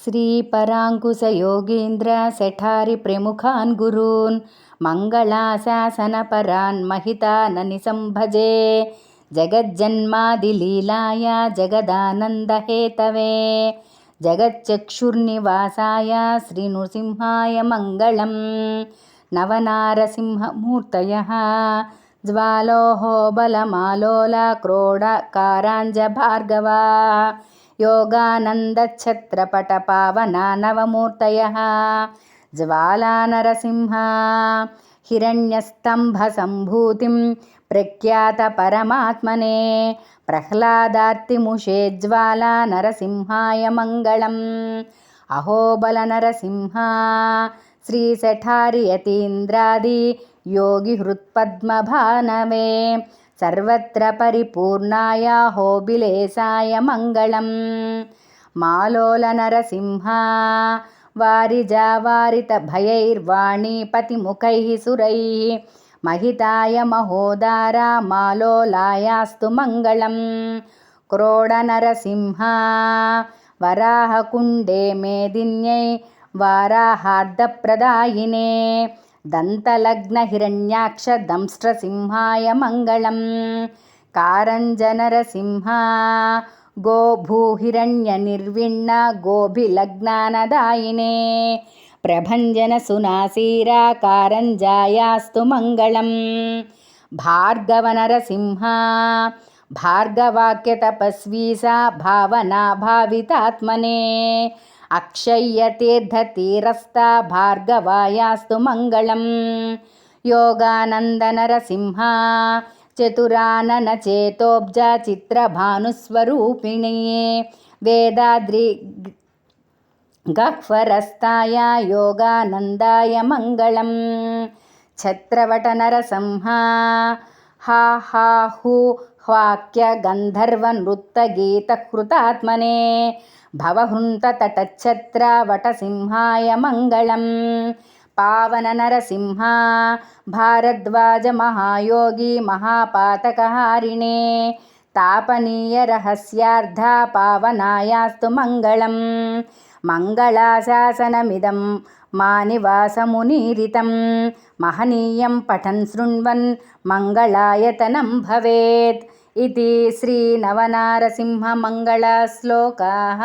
श्रीपराङ्कुशयोगीन्द्र सेठारि प्रमुखान् गुरून् मङ्गलाशासनपरान् महिताननिसम्भजे जगज्जन्मादिलीलाय जगदानन्दहेतवे जगच्चक्षुर्निवासाय श्रीनृसिंहाय मङ्गलम्। नवनारसिंहमूर्तयः ज्वालोः बलमालोला क्रोडकाराञ्जभार्गवा योगानन्दच्छत्रपटपावना नवमूर्तयः ज्वालानरसिंह हिरण्यस्तम्भसम्भूतिं प्रख्यातपरमात्मने प्रह्लादार्तिमुषे ज्वाला नरसिंहाय मङ्गलम्। अहोबलनरसिंह श्रीसेठारियतीन्द्रादि योगिहृत्पद्मभानवे सर्वत्र परिपूर्णाय होबिलेशाय मङ्गलम्। मालोलनरसिंह वारिजावारितभयैर्वाणीपतिमुखैः सुरैः महिताय महोदारा मालोलायास्तु मङ्गलम्। क्रोडनरसिंह वराहकुण्डे मेदिन्यै वाराहार्दप्रदायिने दन्तलग्नहिरण्याक्ष दंष्ट्रसिंहाय मङ्गलम्। कारञ्जनरसिंह गोभूहिरण्यनिर्विण्ण गोभिलग्नानदायिने प्रभञ्जनसुनासीरा कारञ्जायास्तु मङ्गलम्। भार्गवनरसिंह भार्गवाक्यतपस्वी सा भावना भावितात्मने अक्षय्यतीर्थतीरस्था भार्गवायास्तु मङ्गलम्। योगानन्दनरसिंह चतुराननचेतोब्जा चित्रभानुस्वरूपिणी वेदाद्रिगह्वरस्ताय योगानन्दाय मङ्गलम्। छत्रवटनरसिंह हा हा हु ह्वाक्यगन्धर्वनृत्तगीतकृतात्मने भवहृन्ततटच्छत्रवटसिंहाय मङ्गलम्। पावननरसिंह भारद्वाजमहायोगी महापातकहारिणे तापनीयरहस्यार्था पावनायास्तु मङ्गलम्। मङ्गलाशासनमिदं मानिवासमुनीरितं महनीयं पठन् शृण्वन् मङ्गलायतनं भवेत् इति श्रीनवनारसिंहमङ्गलश्लोकाः।